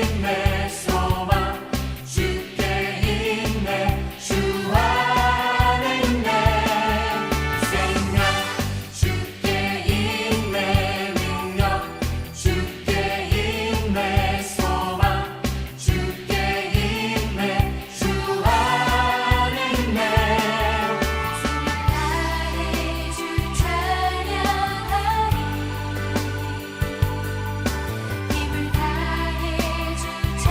인내 소망 주께 인내 주 안에 있네 생명 주께 인내 능력 주께 인내 소망 주께 인내 주 안에 있네 다해 주 찬양하리 힘을 다해 주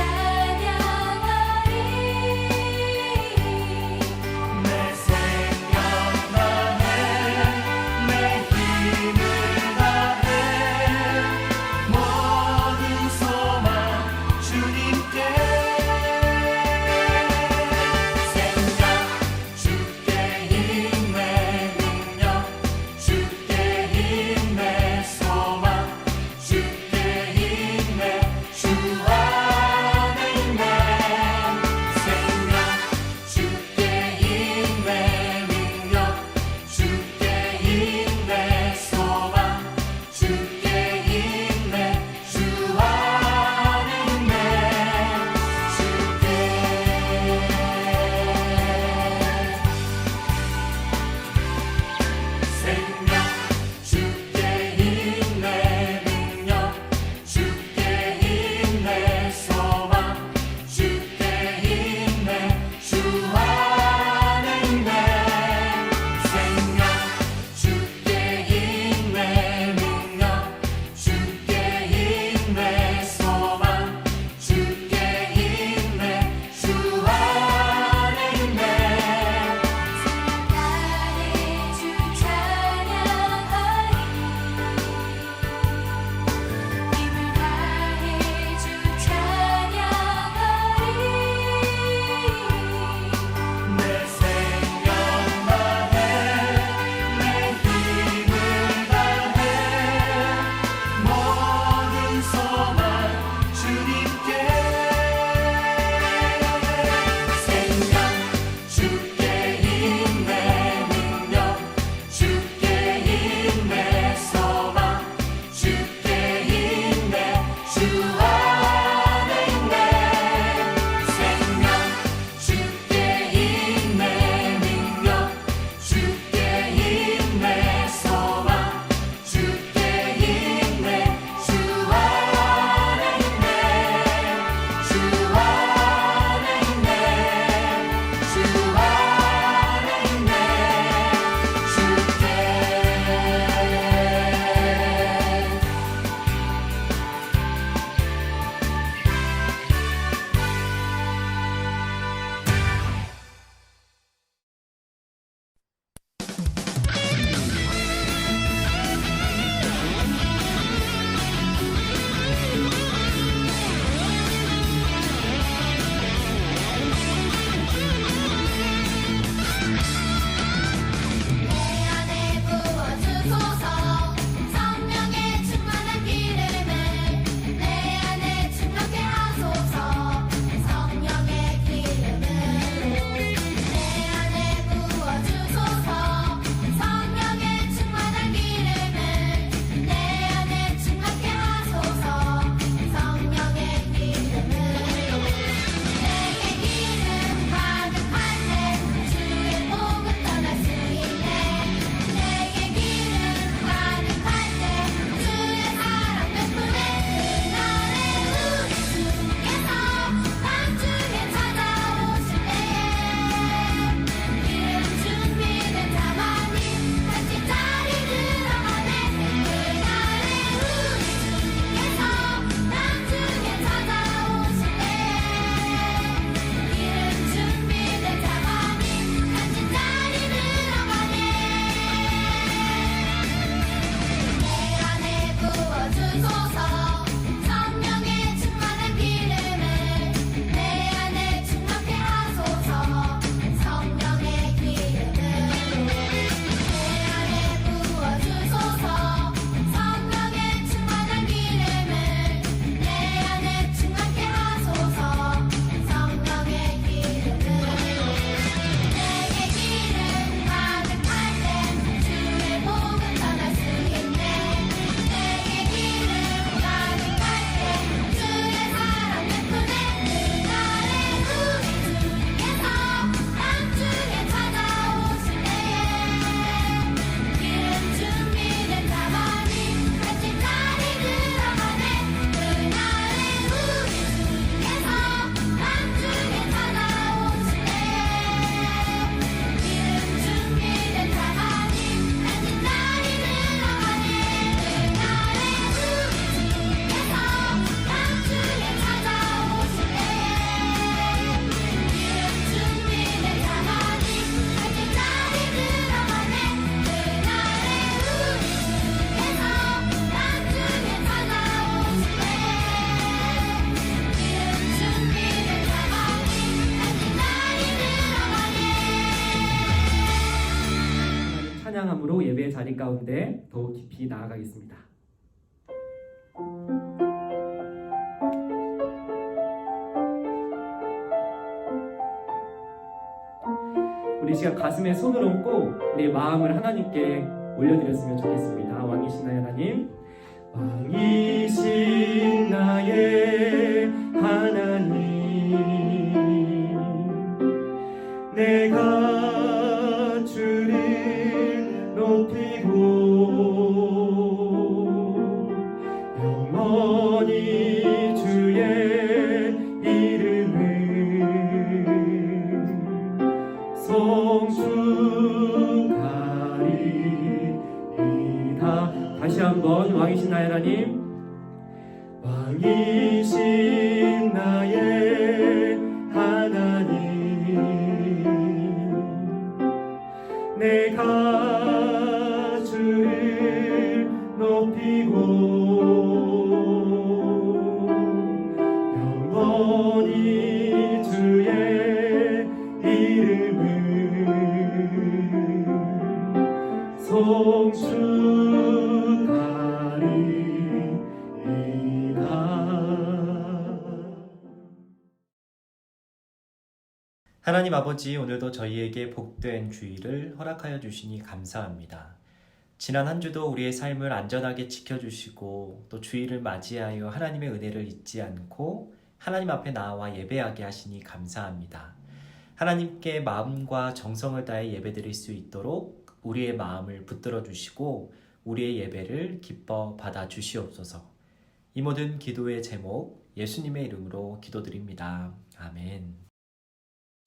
찬양함으로 예배의 자리 가운데 더욱 깊이 나아가겠습니다. 우리 시간 가슴에 손을 얹고 우리의 마음을 하나님께 올려드렸으면 좋겠습니다. 왕이신 나의 하나님, 왕이신 나의 하나님, 내가 주를 높이고 영원히 주의 이름을 송축하리이다. 다시 한번 왕이신 나의 하나님, 왕이신 나의 하나님, 내가 주를 높이고 영원히 주의 이름을 송축하리이다. 하나님 아버지, 오늘도 저희에게 복된 주일을 허락하여 주시니 감사합니다. 지난 한 주도 우리의 삶을 안전하게 지켜주시고 또 주일을 맞이하여 하나님의 은혜를 잊지 않고 하나님 앞에 나와 예배하게 하시니 감사합니다. 하나님께 마음과 정성을 다해 예배드릴 수 있도록 우리의 마음을 붙들어 주시고 우리의 예배를 기뻐 받아 주시옵소서. 이 모든 기도의 제목 예수님의 이름으로 기도드립니다. 아멘.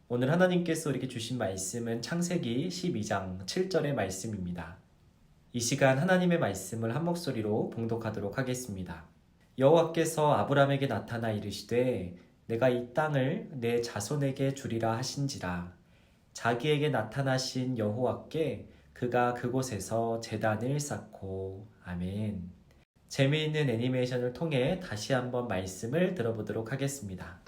오늘 하나님께서 우리에게 주신 말씀은 창세기 12장 7절의 말씀입니다. 이 시간 하나님의 말씀을 한 목소리로 봉독하도록 하겠습니다. 여호와께서 아브람에게 나타나 이르시되 내가 이 땅을 내 자손에게 주리라 하신지라. 자기에게 나타나신 여호와께 그가 그곳에서 제단을 쌓고. 아멘. 재미있는 애니메이션을 통해 다시 한번 말씀을 들어보도록 하겠습니다.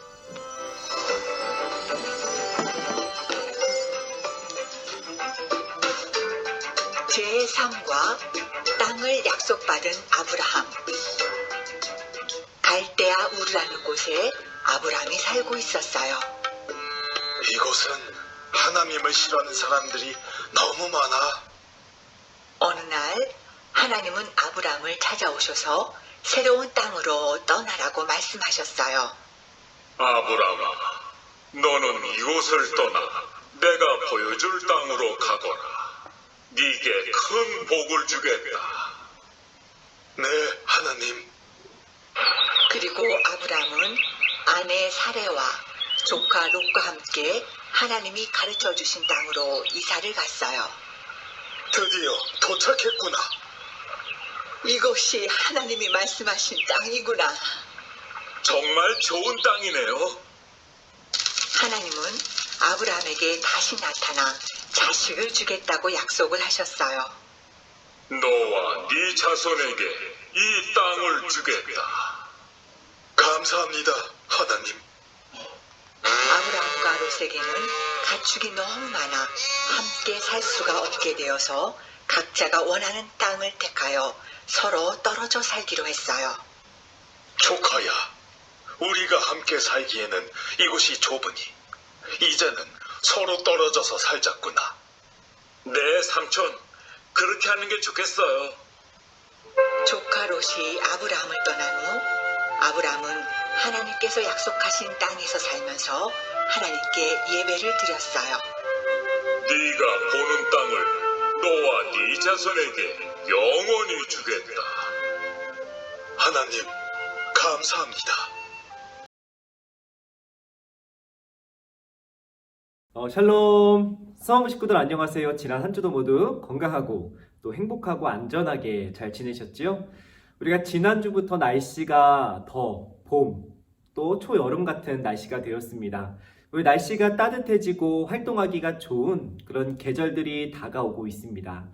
제3과 땅을 약속받은 아브라함. 갈대아 우르라는 곳에 아브라함이 살고 있었어요. 이곳은 하나님을 싫어하는 사람들이 너무 많아. 어느 날 하나님은 아브라함을 찾아오셔서 새로운 땅으로 떠나라고 말씀하셨어요. 아브라함아, 너는 이곳을 떠나 내가 보여줄 땅으로 가거라. 네게 큰 복을 주겠다. 네, 하나님. 그리고 아브라함은 아내 사레와 조카 롯과 함께 하나님이 가르쳐 주신 땅으로 이사를 갔어요. 드디어 도착했구나. 이것이 하나님이 말씀하신 땅이구나. 정말 좋은 땅이네요. 하나님은 아브라함에게 다시 나타나 자식을 주겠다고 약속을 하셨어요. 너와 네 자손에게 이 땅을 주겠다. 감사합니다, 하나님. 아브라함과 롯에게는 가축이 너무 많아 함께 살 수가 없게 되어서 각자가 원하는 땅을 택하여 서로 떨어져 살기로 했어요. 조카야, 우리가 함께 살기에는 이곳이 좁으니 이제는 서로 떨어져서 살자꾸나. 네, 삼촌. 그렇게 하는 게 좋겠어요. 조카 롯이 아브라함을 떠난 후 아브라함은 하나님께서 약속하신 땅에서 살면서 하나님께 예배를 드렸어요. 네가 보는 땅을 너와 네 자손에게 영원히 주겠다. 하나님, 감사합니다. 샬롬. 수험부 식구들 안녕하세요. 지난 한 주도 모두 건강하고 또 행복하고 안전하게 잘 지내셨지요? 우리가 지난주부터 날씨가 봄, 또 초여름 같은 날씨가 되었습니다. 우리 날씨가 따뜻해지고 활동하기가 좋은 그런 계절들이 다가오고 있습니다.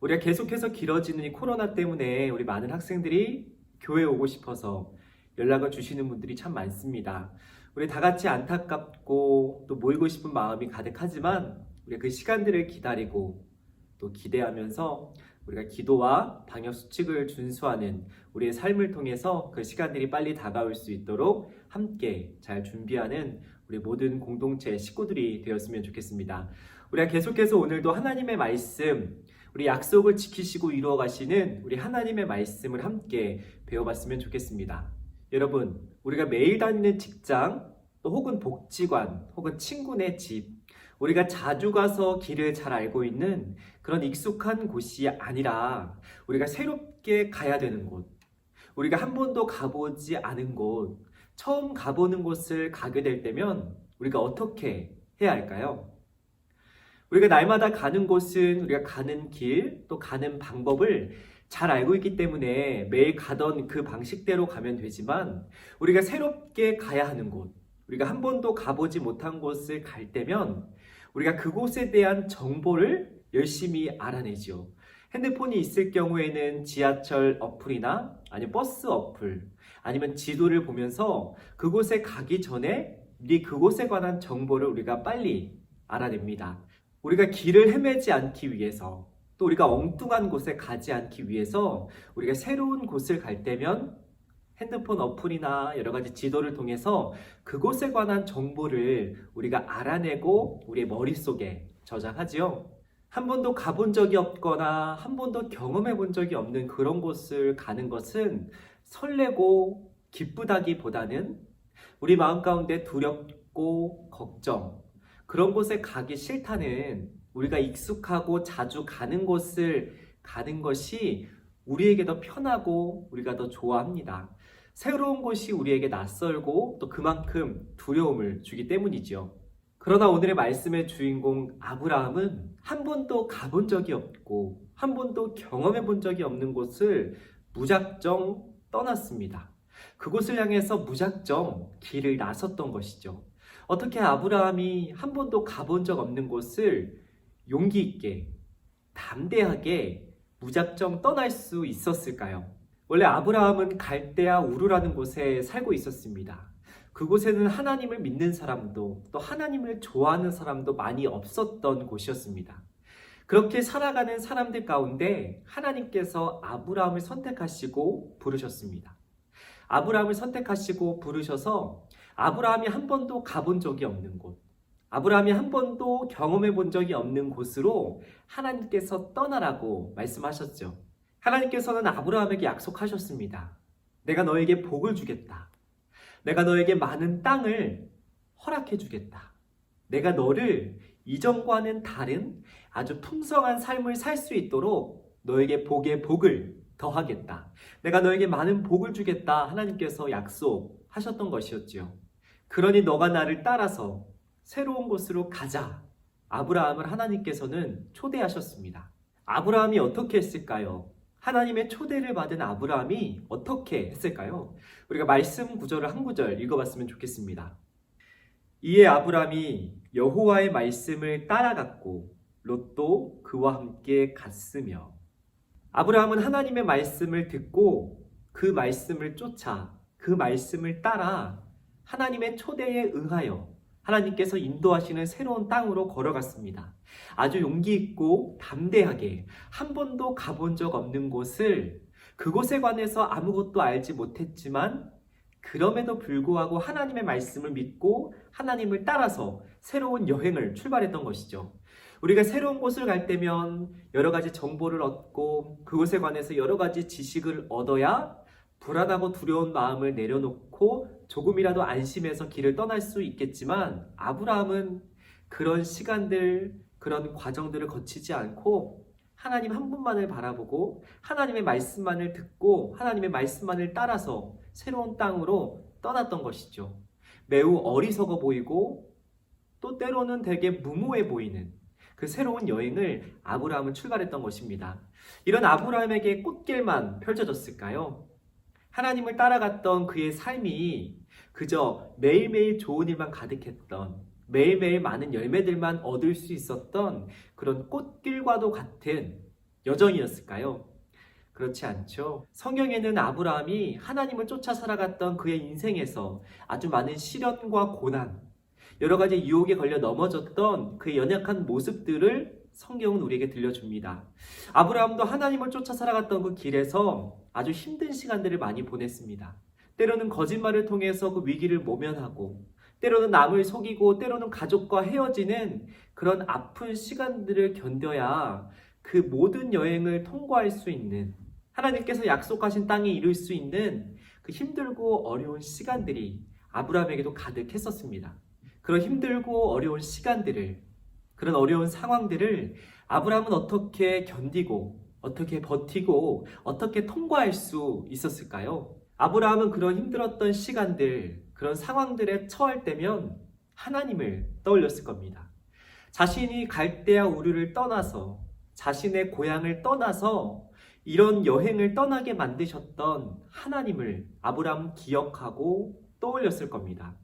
우리가 계속해서 길어지는 이 코로나 때문에 우리 많은 학생들이 교회에 오고 싶어서 연락을 주시는 분들이 참 많습니다. 우리 다 같이 안타깝고 또 모이고 싶은 마음이 가득하지만 우리 그 시간들을 기다리고 또 기대하면서 우리가 기도와 방역 수칙을 준수하는 우리의 삶을 통해서 그 시간들이 빨리 다가올 수 있도록 함께 잘 준비하는 우리 모든 공동체 식구들이 되었으면 좋겠습니다. 우리가 계속해서 오늘도 하나님의 말씀, 우리 약속을 지키시고 이루어 가시는 우리 하나님의 말씀을 함께 배워봤으면 좋겠습니다. 여러분, 우리가 매일 다니는 직장, 또 혹은 복지관, 혹은 친구네 집, 우리가 자주 가서 길을 잘 알고 있는 그런 익숙한 곳이 아니라 우리가 새롭게 가야 되는 곳, 우리가 한 번도 가보지 않은 곳, 처음 가보는 곳을 가게 될 때면 우리가 어떻게 해야 할까요? 우리가 날마다 가는 곳은 우리가 가는 길, 또 가는 방법을 잘 알고 있기 때문에 매일 가던 그 방식대로 가면 되지만 우리가 새롭게 가야 하는 곳, 우리가 한 번도 가보지 못한 곳을 갈 때면 우리가 그곳에 대한 정보를 열심히 알아내죠. 핸드폰이 있을 경우에는 지하철 어플이나 아니면 버스 어플, 아니면 지도를 보면서 그곳에 가기 전에 미리 그곳에 관한 정보를 우리가 빨리 알아냅니다. 우리가 길을 헤매지 않기 위해서, 또 우리가 엉뚱한 곳에 가지 않기 위해서 우리가 새로운 곳을 갈 때면 핸드폰 어플이나 여러 가지 지도를 통해서 그곳에 관한 정보를 우리가 알아내고 우리의 머릿속에 저장하지요. 한 번도 가본 적이 없거나 한 번도 경험해 본 적이 없는 그런 곳을 가는 것은 설레고 기쁘다기보다는 우리 마음 가운데 두렵고 걱정, 그런 곳에 가기 싫다는, 우리가 익숙하고 자주 가는 곳을 가는 것이 우리에게 더 편하고 우리가 더 좋아합니다. 새로운 곳이 우리에게 낯설고 또 그만큼 두려움을 주기 때문이죠. 그러나 오늘의 말씀의 주인공 아브라함은 한 번도 가본 적이 없고 한 번도 경험해 본 적이 없는 곳을 무작정 떠났습니다. 그곳을 향해서 무작정 길을 나섰던 것이죠. 어떻게 아브라함이 한 번도 가본 적 없는 곳을 용기 있게, 담대하게 무작정 떠날 수 있었을까요? 원래 아브라함은 갈대아 우르라는 곳에 살고 있었습니다. 그곳에는 하나님을 믿는 사람도 또 하나님을 좋아하는 사람도 많이 없었던 곳이었습니다. 그렇게 살아가는 사람들 가운데 하나님께서 아브라함을 선택하시고 부르셨습니다. 아브라함을 선택하시고 부르셔서 아브라함이 한 번도 가본 적이 없는 곳, 아브라함이 한 번도 경험해 본 적이 없는 곳으로 하나님께서 떠나라고 말씀하셨죠. 하나님께서는 아브라함에게 약속하셨습니다. 내가 너에게 복을 주겠다. 내가 너에게 많은 땅을 허락해 주겠다. 내가 너를 이전과는 다른 아주 풍성한 삶을 살 수 있도록 너에게 복에 복을 더하겠다. 내가 너에게 많은 복을 주겠다. 하나님께서 약속하셨던 것이었지요. 그러니 너가 나를 따라서 새로운 곳으로 가자. 아브라함을 하나님께서는 초대하셨습니다. 아브라함이 어떻게 했을까요? 하나님의 초대를 받은 아브라함이 어떻게 했을까요? 우리가 말씀 구절을 한 구절 읽어봤으면 좋겠습니다. 이에 아브라함이 여호와의 말씀을 따라갔고 롯도 그와 함께 갔으며. 아브라함은 하나님의 말씀을 듣고 그 말씀을 쫓아, 그 말씀을 따라 하나님의 초대에 응하여 하나님께서 인도하시는 새로운 땅으로 걸어갔습니다. 아주 용기 있고 담대하게 한 번도 가본 적 없는 곳을, 그곳에 관해서 아무것도 알지 못했지만 그럼에도 불구하고 하나님의 말씀을 믿고 하나님을 따라서 새로운 여행을 출발했던 것이죠. 우리가 새로운 곳을 갈 때면 여러 가지 정보를 얻고 그곳에 관해서 여러 가지 지식을 얻어야 불안하고 두려운 마음을 내려놓고 조금이라도 안심해서 길을 떠날 수 있겠지만 아브라함은 그런 시간들, 그런 과정들을 거치지 않고 하나님 한 분만을 바라보고 하나님의 말씀만을 듣고 하나님의 말씀만을 따라서 새로운 땅으로 떠났던 것이죠. 매우 어리석어 보이고 또 때로는 되게 무모해 보이는 그 새로운 여행을 아브라함은 출발했던 것입니다. 이런 아브라함에게 꽃길만 펼쳐졌을까요? 하나님을 따라갔던 그의 삶이 그저 매일매일 좋은 일만 가득했던, 매일매일 많은 열매들만 얻을 수 있었던 그런 꽃길과도 같은 여정이었을까요? 그렇지 않죠. 성경에는 아브라함이 하나님을 쫓아 살아갔던 그의 인생에서 아주 많은 시련과 고난, 여러 가지 유혹에 걸려 넘어졌던 그의 연약한 모습들을 성경은 우리에게 들려줍니다. 아브라함도 하나님을 쫓아 살아갔던 그 길에서 아주 힘든 시간들을 많이 보냈습니다. 때로는 거짓말을 통해서 그 위기를 모면하고, 때로는 남을 속이고, 때로는 가족과 헤어지는 그런 아픈 시간들을 견뎌야 그 모든 여행을 통과할 수 있는, 하나님께서 약속하신 땅에 이룰 수 있는 그 힘들고 어려운 시간들이 아브라함에게도 가득했었습니다. 그런 힘들고 어려운 시간들을, 그런 어려운 상황들을 아브라함은 어떻게 견디고, 어떻게 버티고, 어떻게 통과할 수 있었을까요? 아브라함은 그런 힘들었던 시간들, 그런 상황들에 처할 때면 하나님을 떠올렸을 겁니다. 자신이 갈대아 우르를 떠나서, 자신의 고향을 떠나서 이런 여행을 떠나게 만드셨던 하나님을 아브라함은 기억하고 떠올렸을 겁니다.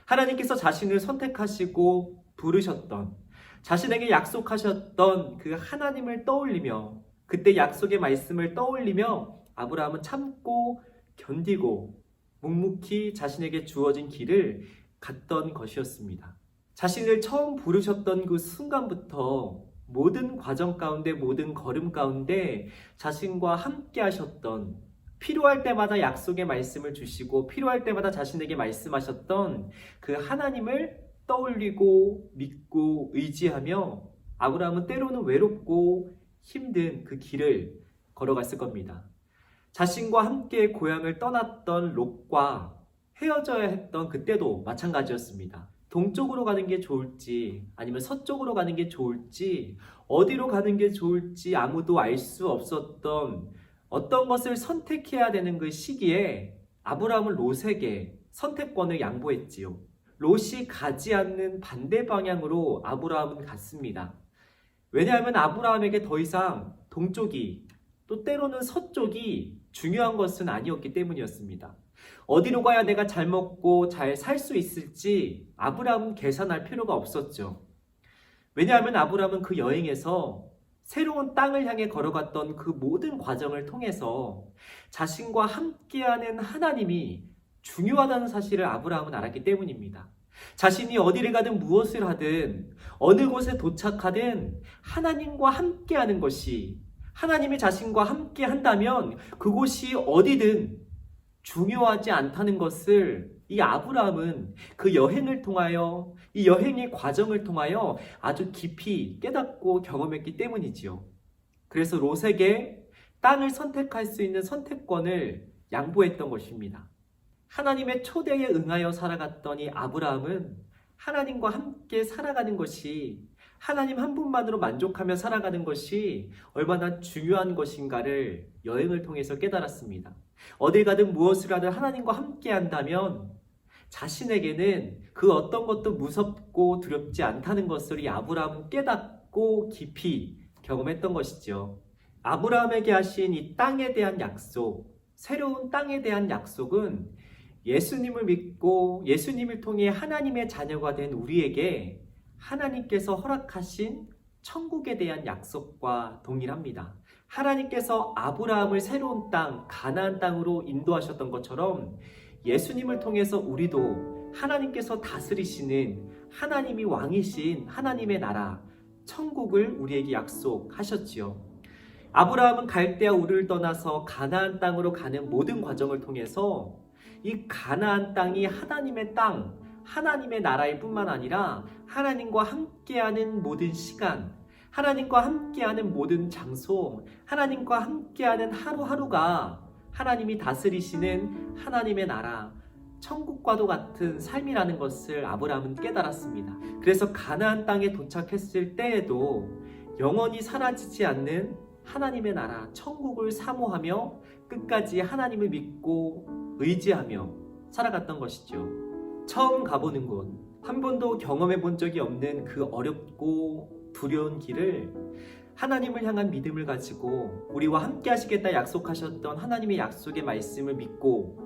하나님께서 자신을 선택하시고 부르셨던, 자신에게 약속하셨던 그 하나님을 떠올리며, 그때 약속의 말씀을 떠올리며 아브라함은 참고 견디고 묵묵히 자신에게 주어진 길을 갔던 것이었습니다. 자신을 처음 부르셨던 그 순간부터 모든 과정 가운데, 모든 걸음 가운데 자신과 함께 하셨던, 필요할 때마다 약속의 말씀을 주시고 필요할 때마다 자신에게 말씀하셨던 그 하나님을 떠올리고 믿고 의지하며 아브라함은 때로는 외롭고 힘든 그 길을 걸어갔을 겁니다. 자신과 함께 고향을 떠났던 롯과 헤어져야 했던 그때도 마찬가지였습니다. 동쪽으로 가는 게 좋을지 아니면 서쪽으로 가는 게 좋을지, 어디로 가는 게 좋을지 아무도 알 수 없었던 어떤 것을 선택해야 되는 그 시기에 아브라함은 롯에게 선택권을 양보했지요. 롯이 가지 않는 반대 방향으로 아브라함은 갔습니다. 왜냐하면 아브라함에게 더 이상 동쪽이, 또 때로는 서쪽이 중요한 것은 아니었기 때문이었습니다. 어디로 가야 내가 잘 먹고 잘 살 수 있을지 아브라함은 계산할 필요가 없었죠. 왜냐하면 아브라함은 그 여행에서 새로운 땅을 향해 걸어갔던 그 모든 과정을 통해서 자신과 함께하는 하나님이 중요하다는 사실을 아브라함은 알았기 때문입니다. 자신이 어디를 가든 무엇을 하든 어느 곳에 도착하든 하나님과 함께하는 것이, 하나님이 자신과 함께 한다면 그곳이 어디든 중요하지 않다는 것을 이 아브라함은 그 여행을 통하여, 이 여행의 과정을 통하여 아주 깊이 깨닫고 경험했기 때문이지요. 그래서 롯에게 땅을 선택할 수 있는 선택권을 양보했던 것입니다. 하나님의 초대에 응하여 살아갔던 이 아브라함은 하나님과 함께 살아가는 것이, 하나님 한 분만으로 만족하며 살아가는 것이 얼마나 중요한 것인가를 여행을 통해서 깨달았습니다. 어딜 가든 무엇을 하든 하나님과 함께 한다면 자신에게는 그 어떤 것도 무섭고 두렵지 않다는 것을 이 아브라함은 깨닫고 깊이 경험했던 것이죠. 아브라함에게 하신 이 땅에 대한 약속, 새로운 땅에 대한 약속은 예수님을 믿고 예수님을 통해 하나님의 자녀가 된 우리에게 하나님께서 허락하신 천국에 대한 약속과 동일합니다. 하나님께서 아브라함을 새로운 땅, 가나안 땅으로 인도하셨던 것처럼 예수님을 통해서 우리도 하나님께서 다스리시는, 하나님이 왕이신 하나님의 나라, 천국을 우리에게 약속하셨지요. 아브라함은 갈대아 우르를 떠나서 가나안 땅으로 가는 모든 과정을 통해서 이 가나안 땅이 하나님의 땅, 하나님의 나라일 뿐만 아니라 하나님과 함께하는 모든 시간, 하나님과 함께하는 모든 장소, 하나님과 함께하는 하루하루가 하나님이 다스리시는 하나님의 나라, 천국과도 같은 삶이라는 것을 아브라함은 깨달았습니다. 그래서 가나안 땅에 도착했을 때에도 영원히 사라지지 않는 하나님의 나라, 천국을 사모하며 끝까지 하나님을 믿고 의지하며 살아갔던 것이죠. 처음 가보는 곳, 한 번도 경험해 본 적이 없는 그 어렵고 두려운 길을 하나님을 향한 믿음을 가지고 우리와 함께 하시겠다 약속하셨던 하나님의 약속의 말씀을 믿고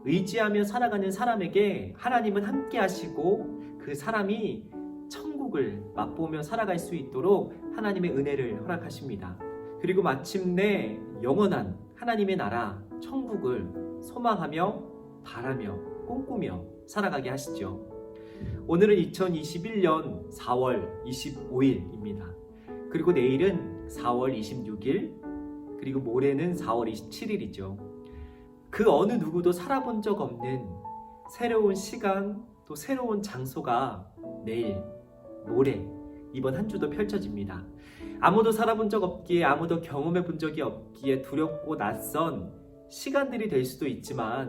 의지하며 살아가는 사람에게 하나님은 함께 하시고 그 사람이 천국을 맛보며 살아갈 수 있도록 하나님의 은혜를 허락하십니다. 그리고 마침내 영원한 하나님의 나라, 천국을 소망하며 바라며 꿈꾸며 살아가게 하시죠. 오늘은 2021년 4월 25일입니다. 그리고 내일은 4월 26일, 그리고 모레는 4월 27일이죠. 그 어느 누구도 살아본 적 없는 새로운 시간, 또 새로운 장소가 내일, 모레, 이번 한 주도 펼쳐집니다. 아무도 살아본 적 없기에, 아무도 경험해 본 적이 없기에 두렵고 낯선 시간들이 될 수도 있지만,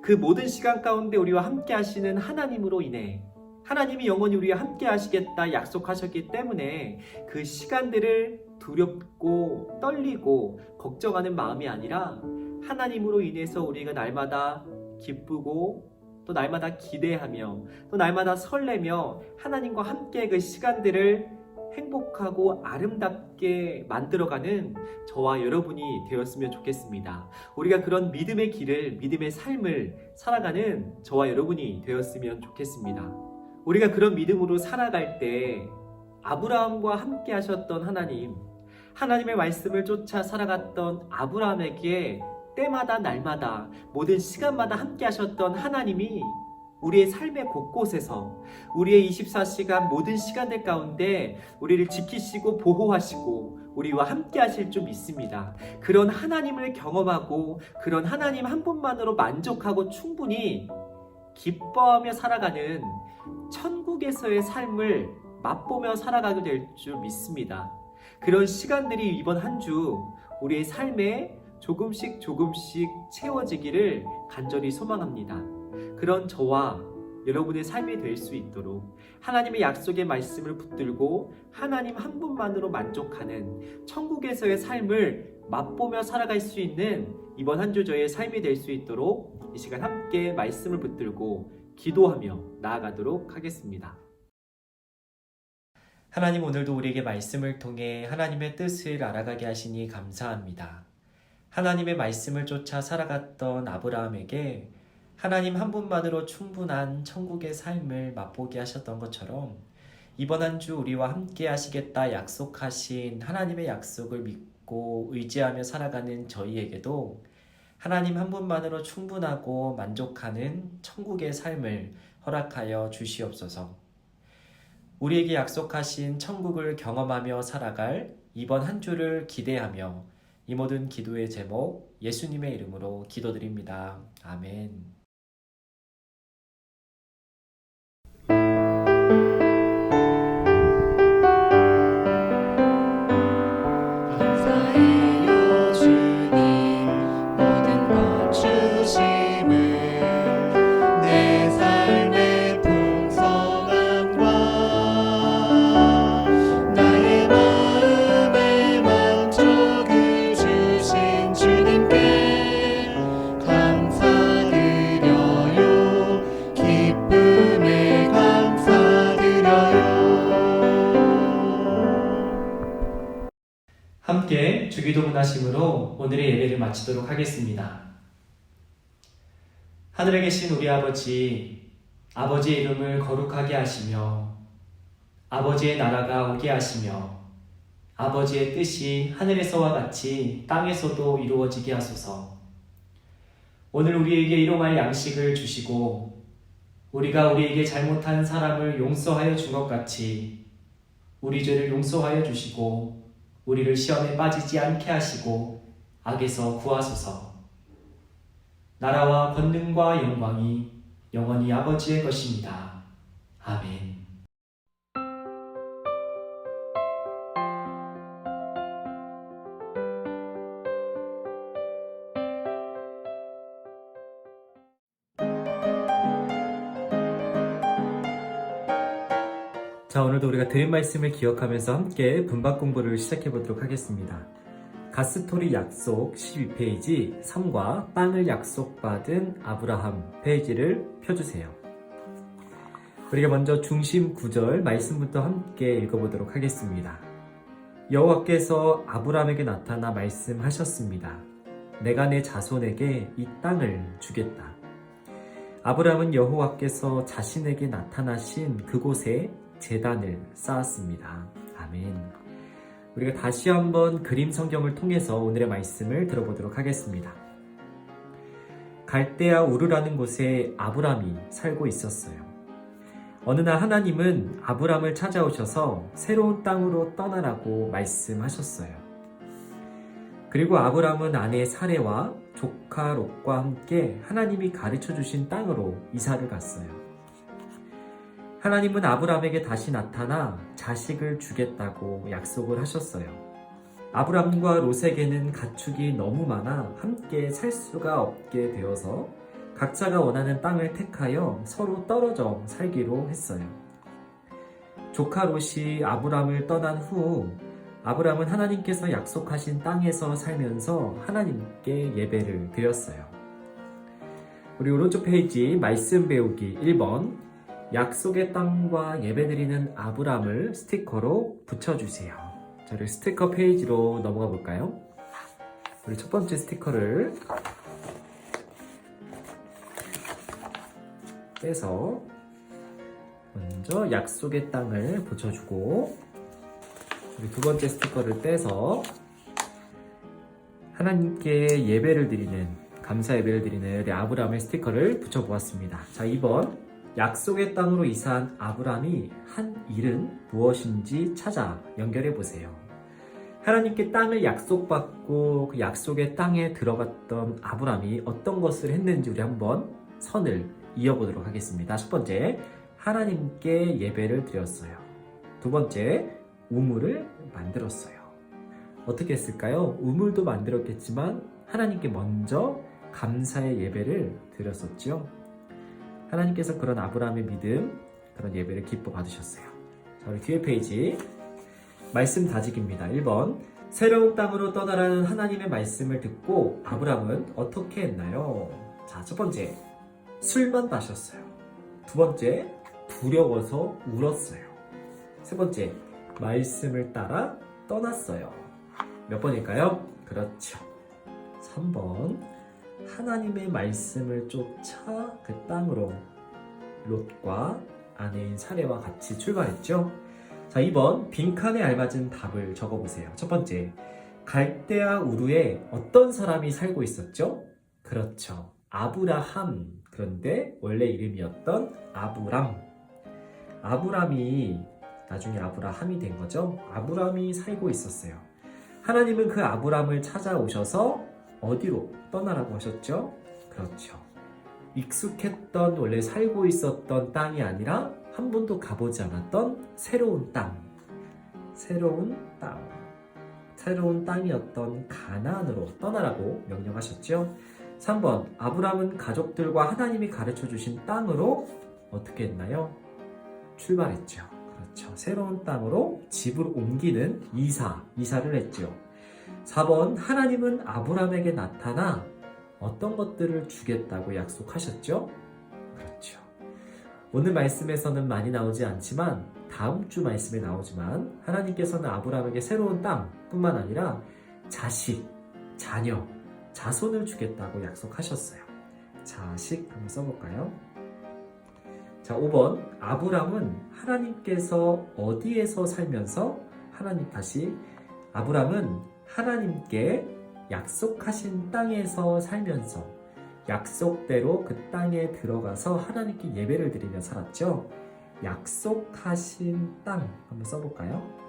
그 모든 시간 가운데 우리와 함께 하시는 하나님으로 인해, 하나님이 영원히 우리와 함께 하시겠다 약속하셨기 때문에 그 시간들을 두렵고 떨리고 걱정하는 마음이 아니라 하나님으로 인해서 우리가 날마다 기쁘고 또 날마다 기대하며 또 날마다 설레며 하나님과 함께 그 시간들을 행복하고 아름답게 만들어가는 저와 여러분이 되었으면 좋겠습니다. 우리가 그런 믿음의 길을, 믿음의 삶을 살아가는 저와 여러분이 되었으면 좋겠습니다. 우리가 그런 믿음으로 살아갈 때 아브라함과 함께 하셨던 하나님, 하나님의 말씀을 쫓아 살아갔던 아브라함에게 때마다 날마다 모든 시간마다 함께 하셨던 하나님이 우리의 삶의 곳곳에서 우리의 24시간 모든 시간들 가운데 우리를 지키시고 보호하시고 우리와 함께 하실 줄 믿습니다. 그런 하나님을 경험하고 그런 하나님 한 분만으로 만족하고 충분히 기뻐하며 살아가는 천국에서의 삶을 맛보며 살아가게 될 줄 믿습니다. 그런 시간들이 이번 한 주 우리의 삶에 조금씩 채워지기를 간절히 소망합니다. 그런 저와 여러분의 삶이 될 수 있도록 하나님의 약속의 말씀을 붙들고 하나님 한 분만으로 만족하는 천국에서의 삶을 맛보며 살아갈 수 있는 이번 한 주 저의 삶이 될 수 있도록 이 시간 함께 말씀을 붙들고 기도하며 나아가도록 하겠습니다. 하나님, 오늘도 우리에게 말씀을 통해 하나님의 뜻을 알아가게 하시니 감사합니다. 하나님의 말씀을 쫓아 살아갔던 아브라함에게 하나님 한 분만으로 충분한 천국의 삶을 맛보게 하셨던 것처럼 이번 한 주 우리와 함께 하시겠다 약속하신 하나님의 약속을 믿고 의지하며 살아가는 저희에게도 하나님 한 분만으로 충분하고 만족하는 천국의 삶을 허락하여 주시옵소서. 우리에게 약속하신 천국을 경험하며 살아갈 이번 한 주를 기대하며 이 모든 기도의 제목 예수님의 이름으로 기도드립니다. 아멘. 감사해요 주님 모든 것 주심을 내 삶의 풍성함과 나의 마음의 만족을 주신 주님께 감사드려요 기쁨에 감사드려요. 함께 주기도문 하심으로 오늘의 예배를 마치도록 하겠습니다. 하늘에 계신 우리 아버지, 아버지의 이름을 거룩하게 하시며 아버지의 나라가 오게 하시며 아버지의 뜻이 하늘에서와 같이 땅에서도 이루어지게 하소서. 오늘 우리에게 일용할 양식을 주시고 우리가 우리에게 잘못한 사람을 용서하여 준 것 같이 우리 죄를 용서하여 주시고 우리를 시험에 빠지지 않게 하시고 악에서 구하소서. 나라와 권능과 영광이 영원히 아버지의 것입니다. 아멘. 자, 오늘도 우리가 들은 말씀을 기억하면서 함께 분박 공부를 시작해 보도록 하겠습니다. 가스토리 약속 12페이지 3과 땅을 약속받은 아브라함 페이지를 펴주세요. 우리가 먼저 중심 구절 말씀부터 함께 읽어보도록 하겠습니다. 여호와께서 아브라함에게 나타나 말씀하셨습니다. 내가 내 자손에게 이 땅을 주겠다. 아브라함은 여호와께서 자신에게 나타나신 그곳에 제단을 쌓았습니다. 아멘. 우리가 다시 한번 그림 성경을 통해서 오늘의 말씀을 들어보도록 하겠습니다. 갈대아 우르라는 곳에 아브람이 살고 있었어요. 어느 날 하나님은 아브람을 찾아오셔서 새로운 땅으로 떠나라고 말씀하셨어요. 그리고 아브람은 아내 사레와 조카 롯과 함께 하나님이 가르쳐 주신 땅으로 이사를 갔어요. 하나님은 아브람에게 다시 나타나 자식을 주겠다고 약속을 하셨어요. 아브람과 롯에게는 가축이 너무 많아 함께 살 수가 없게 되어서 각자가 원하는 땅을 택하여 서로 떨어져 살기로 했어요. 조카 롯이 아브람을 떠난 후 아브람은 하나님께서 약속하신 땅에서 살면서 하나님께 예배를 드렸어요. 우리 오른쪽 페이지 말씀 배우기 1번 약속의 땅과 예배드리는 아브람을 스티커로 붙여주세요. 저를 스티커 페이지로 넘어가 볼까요? 우리 첫 번째 스티커를 떼서 먼저 약속의 땅을 붙여주고 우리 두 번째 스티커를 떼서 하나님께 예배를 드리는 감사 예배를 드리는 우리 아브람의 스티커를 붙여보았습니다. 자, 2번 약속의 땅으로 이사한 아브람이 한 일은 무엇인지 찾아 연결해 보세요. 하나님께 땅을 약속받고 그 약속의 땅에 들어갔던 아브람이 어떤 것을 했는지 우리 한번 선을 이어보도록 하겠습니다. 첫 번째, 하나님께 예배를 드렸어요. 두 번째, 우물을 만들었어요. 어떻게 했을까요? 우물도 만들었겠지만 하나님께 먼저 감사의 예배를 드렸었죠. 하나님께서 그런 아브라함의 믿음, 그런 예배를 기뻐 받으셨어요. 자, 우리 뒤에 페이지 말씀 다지기입니다. 1번 새로운 땅으로 떠나라는 하나님의 말씀을 듣고 아브라함은 어떻게 했나요? 자, 첫 번째, 술만 마셨어요. 두 번째, 두려워서 울었어요. 세 번째, 말씀을 따라 떠났어요. 몇 번일까요? 그렇죠. 3번, 하나님의 말씀을 쫓아 그 땅으로 롯과 아내인 사레와 같이 출발했죠. 자, 2번, 빈칸에 알맞은 답을 적어보세요. 첫 번째, 갈대아 우르에 어떤 사람이 살고 있었죠? 그렇죠. 아브라함. 그런데 원래 이름이었던 아브람. 아브람이 나중에 아브라함이 된 거죠. 아브람이 살고 있었어요. 하나님은 그 아브람을 찾아오셔서 어디로 떠나라고 하셨죠? 그렇죠. 익숙했던 원래 살고 있었던 땅이 아니라 한 번도 가보지 않았던 새로운 땅. 새로운 땅이었던 가나안으로 떠나라고 명령하셨죠. 3번, 아브람은 가족들과 하나님이 가르쳐 주신 땅으로 어떻게 했나요? 출발했죠. 그렇죠. 새로운 땅으로 집을 옮기는 이사를 했죠. 4번, 하나님은 아브람에게 나타나 어떤 것들을 주겠다고 약속하셨죠? 그렇죠. 오늘 말씀에서는 많이 나오지 않지만 다음 주 말씀에 나오지만 하나님께서는 아브람에게 새로운 땅뿐만 아니라 자식, 자녀, 자손을 주겠다고 약속하셨어요. 자식 한번 써볼까요? 자, 5번, 아브람은 하나님께서 어디에서 살면서 아브람은 하나님께 약속하신 땅에서 살면서 약속대로 그 땅에 들어가서 하나님께 예배를 드리며 살았죠. 약속하신 땅 한번 써볼까요?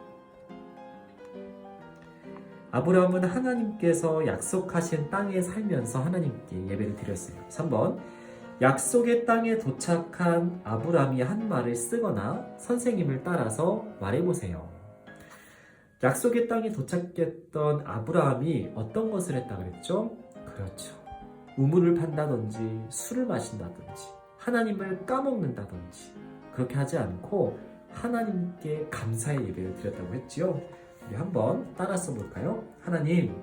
아브람은 하나님께서 약속하신 땅에 살면서 하나님께 예배를 드렸어요. 3번, 약속의 땅에 도착한 아브람이 한 말을 쓰거나 선생님을 따라서 말해보세요. 약속의 땅에 도착했던 아브라함이 어떤 것을 했다 그랬죠? 그렇죠. 우물을 판다든지 술을 마신다든지 하나님을 까먹는다든지 그렇게 하지 않고 하나님께 감사의 예배를 드렸다고 했지요. 우리 한번 따라 써볼까요? 하나님,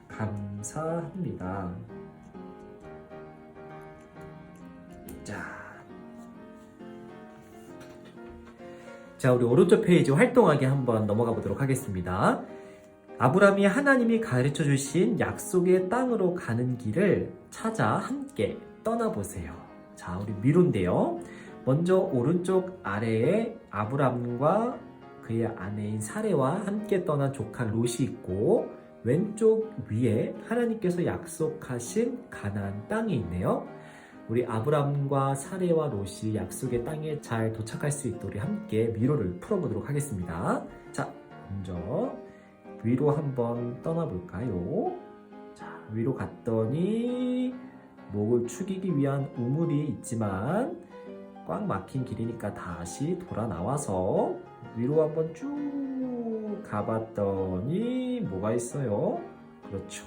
감사합니다. 자, 우리 오른쪽 페이지 활동하기 한번 넘어가 보도록 하겠습니다. 아브람이 하나님이 가르쳐 주신 약속의 땅으로 가는 길을 찾아 함께 떠나보세요. 자, 우리 미로인데요. 먼저 오른쪽 아래에 아브람과 그의 아내인 사레와 함께 떠난 조카 롯이 있고 왼쪽 위에 하나님께서 약속하신 가나안 땅이 있네요. 우리 아브람과 사레와 롯이 약속의 땅에 잘 도착할 수 있도록 우리 함께 위로를 풀어보도록 하겠습니다. 자, 먼저 위로 한번 떠나볼까요? 자, 위로 갔더니 목을 축이기 위한 우물이 있지만 꽉 막힌 길이니까 다시 돌아 나와서 위로 한번 쭉 가봤더니 뭐가 있어요? 그렇죠.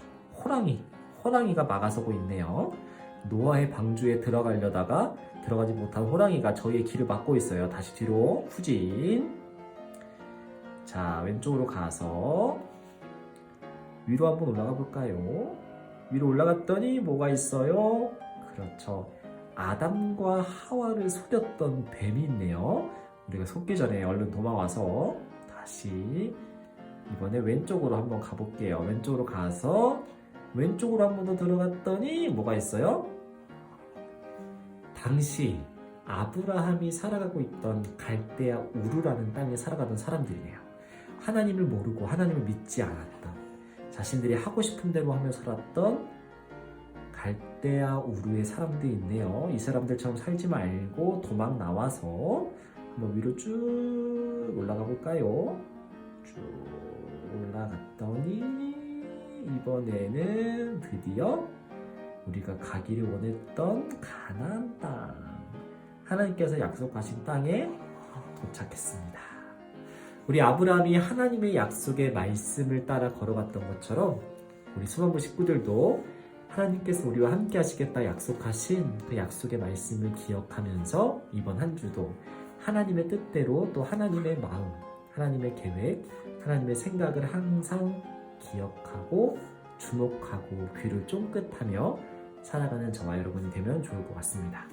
호랑이가 막아서고 있네요. 노아의 방주에 들어가려다가 들어가지 못한 호랑이가 저희의 길을 막고 있어요. 다시 뒤로 후진. 자, 왼쪽으로 가서 위로 한번 올라가 볼까요? 위로 올라갔더니 뭐가 있어요? 그렇죠. 아담과 하와를 속였던 뱀이 있네요. 우리가 속기 전에 얼른 도망와서 다시 이번에 왼쪽으로 한번 가볼게요. 왼쪽으로 가서 왼쪽으로 한 번 더 들어갔더니 뭐가 있어요? 당시 아브라함이 살아가고 있던 갈대아 우르라는 땅에 살아가던 사람들이네요. 하나님을 모르고 하나님을 믿지 않았던, 자신들이 하고 싶은 대로 하며 살았던 갈대아 우르의 사람들이 있네요. 이 사람들처럼 살지 말고 도망 나와서 한번 위로 쭉 올라가 볼까요? 쭉 올라갔더니 이번에는 드디어 우리가 가기를 원했던 가나안 땅, 하나님께서 약속하신 땅에 도착했습니다. 우리 아브라함이 하나님의 약속의 말씀을 따라 걸어갔던 것처럼 우리 수만부 식구들도 하나님께서 우리와 함께 하시겠다 약속하신 그 약속의 말씀을 기억하면서 이번 한 주도 하나님의 뜻대로, 또 하나님의 마음, 하나님의 계획, 하나님의 생각을 항상 기억하고 주목하고 귀를 쫑긋하며 살아가는 저와 여러분이 되면 좋을 것 같습니다.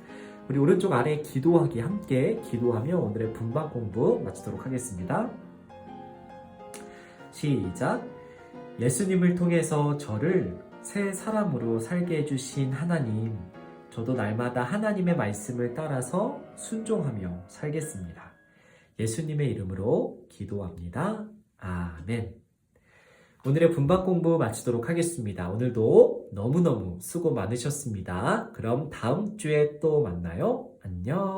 우리 오른쪽 아래 기도하기 함께 기도하며 오늘의 분방 공부 마치도록 하겠습니다. 시작. 예수님을 통해서 저를 새 사람으로 살게 해주신 하나님, 저도 날마다 하나님의 말씀을 따라서 순종하며 살겠습니다. 예수님의 이름으로 기도합니다. 아멘. 오늘의 분방 공부 마치도록 하겠습니다. 오늘도 너무너무 수고 많으셨습니다. 그럼 다음 주에 또 만나요. 안녕.